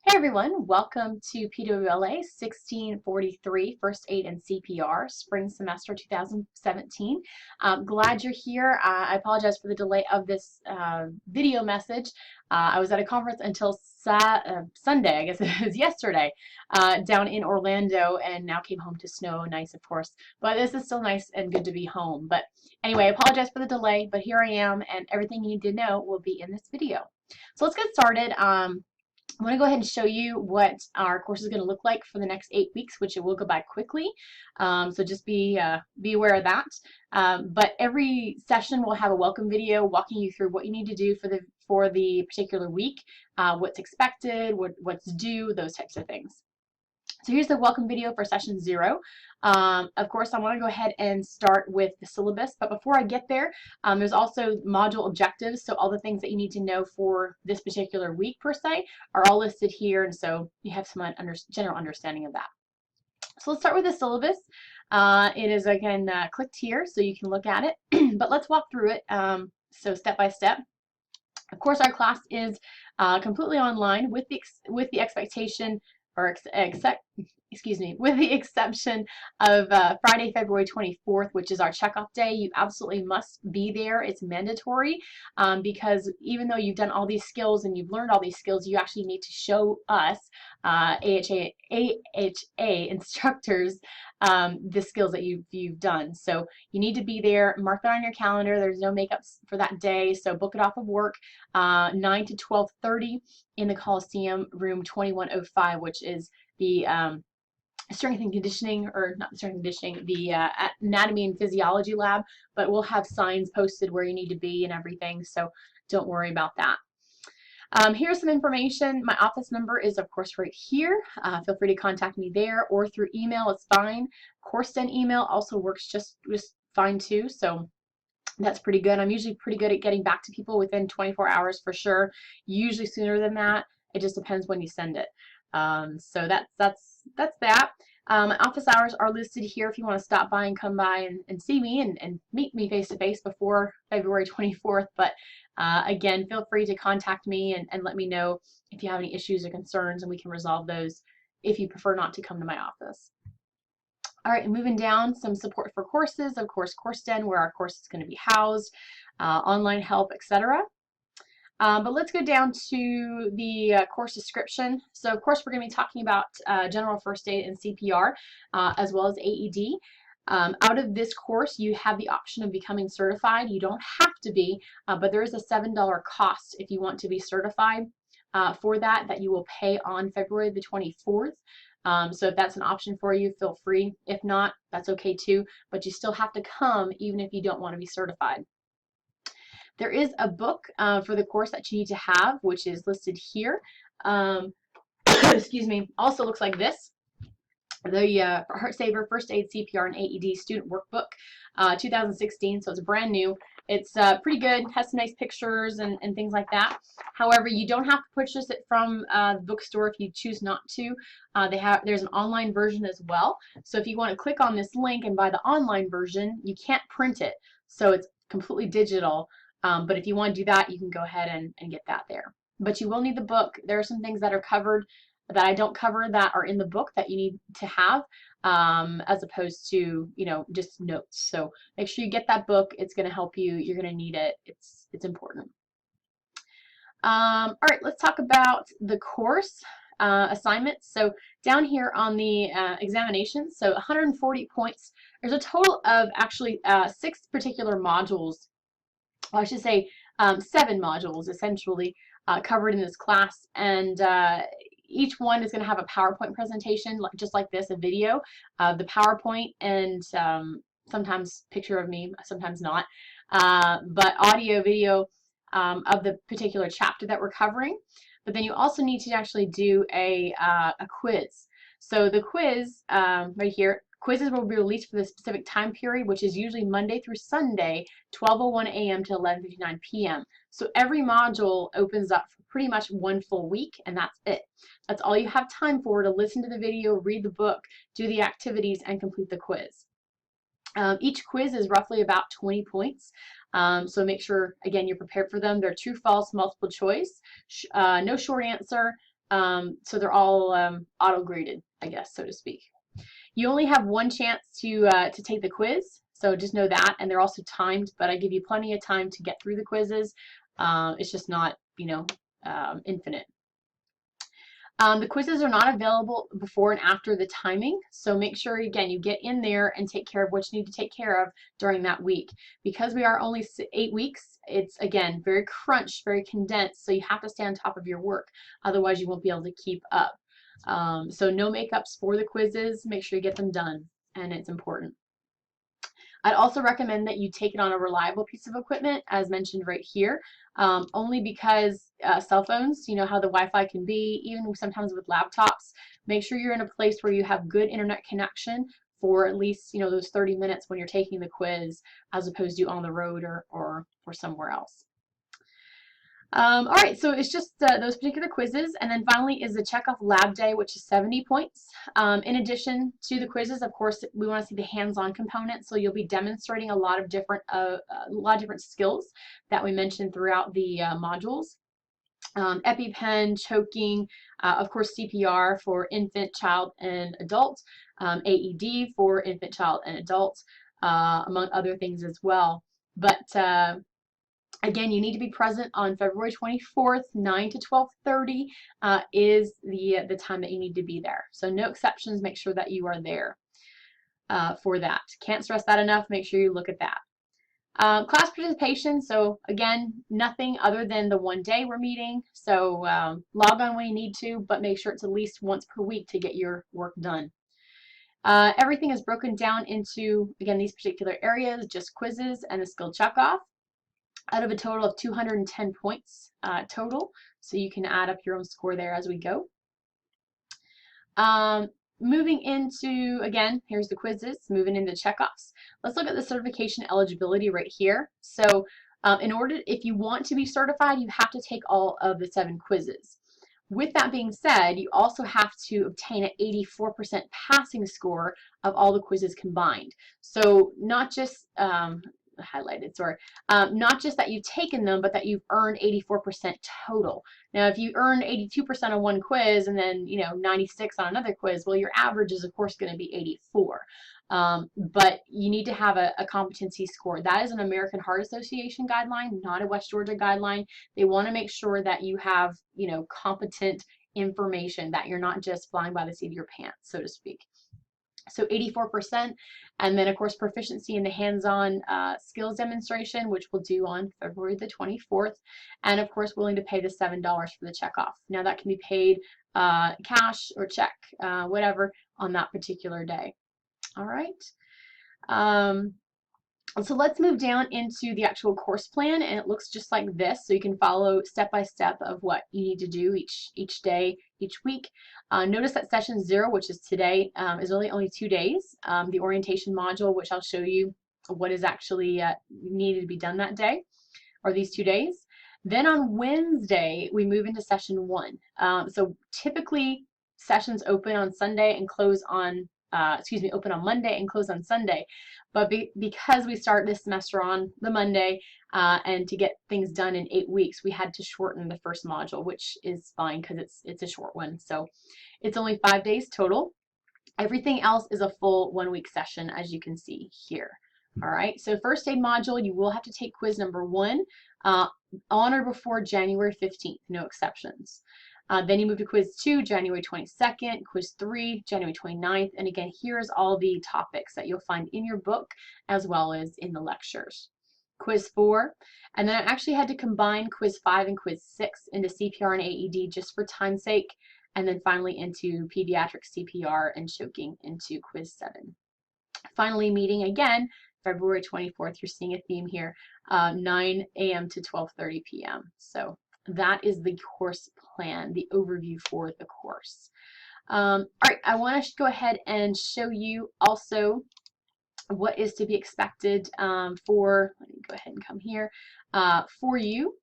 Hey everyone, welcome to PWLA 1643 First Aid and CPR Spring Semester 2017. Glad you're here. I apologize for the delay of this video message. I was at a conference until Sunday, I guess it was yesterday, down in Orlando, and now came home to snow. Nice, of course, but this is still nice and good to be home. But anyway, I apologize for the delay, but here I am, and everything you need to know will be in this video. So let's get started. I'm going to go ahead and show you what our course is going to look like for the next 8 weeks, which it will go by quickly. So just be aware of that. But every session will have a welcome video walking you through what you need to do for the particular week, what's expected, what's due, those types of things. So here's the welcome video for session 0. Of course, I want to go ahead and start with the syllabus, but before I get there, there's also module objectives. So all the things that you need to know for this particular week per se are all listed here, and so you have some general understanding of that. So let's start with the syllabus. It is again clicked here, so you can look at it. But let's walk through it. So step by step. Of course, our class is completely online with the expectation, or with the exception of Friday, February 24th, which is our checkoff day. You absolutely must be there. It's mandatory because even though you've done all these skills and you've learned all these skills, you actually need to show us, AHA instructors, the skills that you've done. So you need to be there. Mark that on your calendar. There's no makeup for that day, so book it off of work. 9 to 12:30 in the Coliseum, room 2105, which is the strength and conditioning, or not the strength and conditioning, the anatomy and physiology lab, but we'll have signs posted where you need to be and everything, so don't worry about that. Here's some information. My office number is, of course, right here. Feel free to contact me there or through email. It's fine. CourseDen email also works just fine too, so that's pretty good. I'm usually pretty good at getting back to people within 24 hours for sure. Usually sooner than that. It just depends when you send it. So that's that. My office hours are listed here if you want to stop by and come by and see me and meet me face to face before February 24th. But again, feel free to contact me and let me know if you have any issues or concerns, and we can resolve those if you prefer not to come to my office. All right, moving down, some support for courses, of course, CourseDen, where our course is going to be housed, online help, etc. But let's go down to the course description. So, of course, we're going to be talking about general first aid and CPR, as well as AED. Out of this course, you have the option of becoming certified. You don't have to be, but there is a $7 cost if you want to be certified for that you will pay on February the 24th. So if that's an option for you, feel free. If not, that's okay too, but you still have to come even if you don't want to be certified. There is a book for the course that you need to have, which is listed here. Excuse me. Also looks like this. The Heartsaver First Aid, CPR, and AED Student Workbook 2016, so it's brand new. It's pretty good, has some nice pictures and things like that. However, you don't have to purchase it from the bookstore if you choose not to. There's an online version as well. So if you want to click on this link and buy the online version, you can't print it. So it's completely digital. But if you want to do that, you can go ahead and get that there. But you will need the book. There are some things that are covered that I don't cover that are in the book that you need to have, as opposed to, just notes. So make sure you get that book. It's going to help you. You're going to need it. It's important. All right, let's talk about the course assignments. So down here on the examinations, so 140 points. There's a total of actually 6 particular modules. Well, I should say 7 modules essentially covered in this class, and each one is going to have a PowerPoint presentation, just like this, a video of the PowerPoint, and sometimes picture of me, sometimes not, but audio, video of the particular chapter that we're covering. But then you also need to actually do a quiz. So the quiz right here, quizzes will be released for the specific time period, which is usually Monday through Sunday, 12:01 a.m. to 11:59 p.m. So every module opens up for pretty much 1 full week, and that's it. That's all you have time for, to listen to the video, read the book, do the activities, and complete the quiz. Each quiz is roughly about 20 points, so make sure, again, you're prepared for them. They're true, false, multiple choice, no short answer, So they're all auto-graded, I guess, so to speak. You only have one chance to take the quiz, so just know that, and they're also timed, but I give you plenty of time to get through the quizzes. It's just not, infinite. The quizzes are not available before and after the timing, so make sure, again, you get in there and take care of what you need to take care of during that week. Because we are only 8 weeks, it's, again, very crunched, very condensed, so you have to stay on top of your work. Otherwise, you won't be able to keep up. So no makeups for the quizzes. Make sure you get them done, and it's important. I'd also recommend that you take it on a reliable piece of equipment, as mentioned right here, only because cell phones, you know how the Wi-Fi can be, even sometimes with laptops. Make sure you're in a place where you have good internet connection for at least, those 30 minutes when you're taking the quiz, as opposed to on the road or somewhere else. All right, so it's just those particular quizzes, and then finally is the checkoff lab day, which is 70 points. In addition to the quizzes, of course, we want to see the hands-on component, so you'll be demonstrating a lot of different skills that we mentioned throughout the modules. EpiPen, choking, of course CPR for infant, child, and adult, AED for infant, child, and adult, among other things as well. But again, you need to be present on February 24th, 9 to 12:30 is the time that you need to be there. So no exceptions. Make sure that you are there for that. Can't stress that enough. Make sure you look at that. Class participation. So again, nothing other than the one day we're meeting. So log on when you need to, but make sure it's at least once per week to get your work done. Everything is broken down into, again, these particular areas, just quizzes and a skill checkoff, out of a total of 210 points total. So you can add up your own score there as we go. Moving into, again, here's the quizzes, moving into checkoffs. Let's look at the certification eligibility right here. So if you want to be certified, you have to take all of the 7 quizzes. With that being said, you also have to obtain an 84% passing score of all the quizzes combined. So not just highlighted, sorry. Not just that you've taken them, but that you've earned 84% total. Now, if you earn 82% on one quiz and then, 96 on another quiz, well, your average is, of course, going to be 84. But you need to have a competency score. That is an American Heart Association guideline, not a West Georgia guideline. They want to make sure that you have, competent information, that you're not just flying by the seat of your pants, so to speak. So 84%, and then of course proficiency in the hands-on skills demonstration, which we'll do on February the 24th, and of course willing to pay the $7 for the checkoff. Now that can be paid cash or check, whatever, on that particular day. All right. So let's move down into the actual course plan, and it looks just like this. So you can follow step by step of what you need to do each day, each week. Notice that session 0, which is today, is only 2 days. The orientation module, which I'll show you what is actually needed to be done that day, or these 2 days. Then on Wednesday, we move into session 1. So typically sessions open on Sunday and close on open on Monday and close on Sunday. But because we start this semester on the Monday, and to get things done in 8 weeks, we had to shorten the first module, which is fine because it's a short one. So it's only 5 days total. Everything else is a full 1-week session, as you can see here. All right, so first aid module, you will have to take quiz number 1 on or before January 15th, no exceptions. Then you move to quiz 2, January 22nd, quiz 3, January 29th, and again, here's all the topics that you'll find in your book as well as in the lectures. Quiz 4, and then I actually had to combine quiz 5 and quiz 6 into CPR and AED just for time's sake, and then finally into pediatric CPR and choking into quiz 7. Finally, meeting again, February 24th, you're seeing a theme here, 9 a.m. to 12:30 p.m. So that is the course plan, the overview for the course. All right, I want to go ahead and show you also what is to be expected let me go ahead and come here, for you.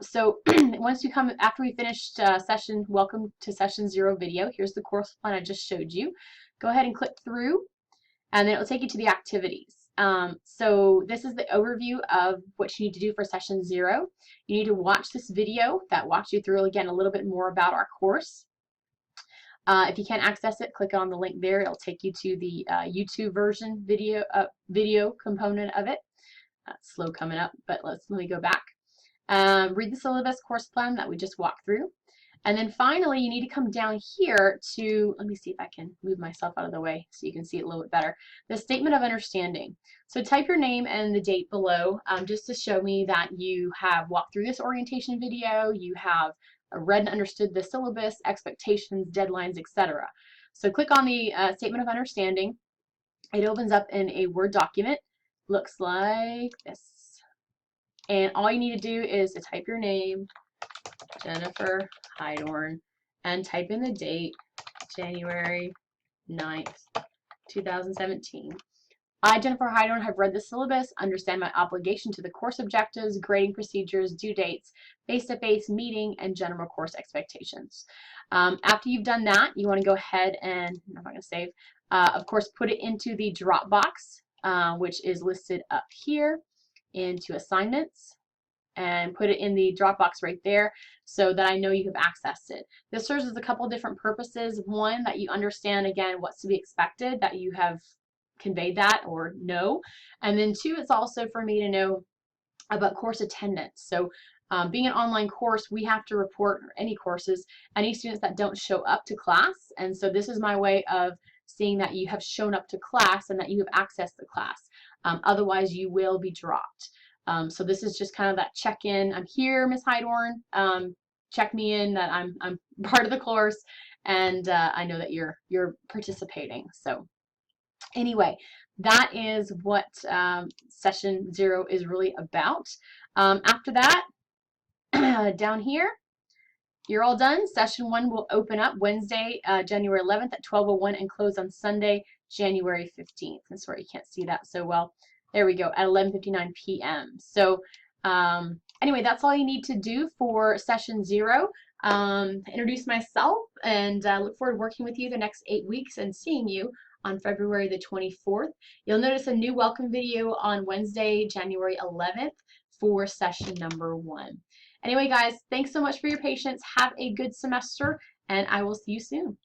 So once you come, after we finished session, welcome to session 0 video, here's the course plan I just showed you. Go ahead and click through, and then it will take you to the activities. So this is the overview of what you need to do for session 0. You need to watch this video that walks you through, again, a little bit more about our course. If you can't access it, click on the link there. It'll take you to the YouTube version video component of it. It's slow coming up, but let me go back. Read the syllabus course plan that we just walked through. And then finally, you need to come down here to, let me see if I can move myself out of the way so you can see it a little bit better, the statement of understanding. So type your name and the date below just to show me that you have walked through this orientation video, you have read and understood the syllabus, expectations, deadlines, etc. So click on the statement of understanding. It opens up in a Word document. Looks like this. And all you need to do is to type your name, Jennifer Heidorn, and type in the date, January 9th, 2017. I, Jennifer Heidorn, have read the syllabus, understand my obligation to the course objectives, grading procedures, due dates, face-to-face meeting, and general course expectations. After you've done that, you want to go ahead and, I'm not going to save, of course, put it into the Dropbox, which is listed up here, into assignments, and put it in the Dropbox right there so that I know you have accessed it. This serves as a couple different purposes. One, that you understand, again, what's to be expected, that you have conveyed that or know. And then two, it's also for me to know about course attendance. So being an online course, we have to report, any courses, any students that don't show up to class. And so this is my way of seeing that you have shown up to class and that you have accessed the class. Otherwise, you will be dropped. So this is just kind of that check-in. I'm here, Ms. Heidorn. Check me in that I'm part of the course, and I know that you're participating. So anyway, that is what session 0 is really about. After that, down here, you're all done. Session 1 will open up Wednesday, January 11th at 12:01 and close on Sunday, January 15th. That's where you can't see that so well. There we go, at 11:59 p.m. So anyway, that's all you need to do for session 0. Introduce myself, and look forward to working with you the next 8 weeks and seeing you on February the 24th. You'll notice a new welcome video on Wednesday, January 11th for session number 1. Anyway, guys, thanks so much for your patience. Have a good semester, and I will see you soon.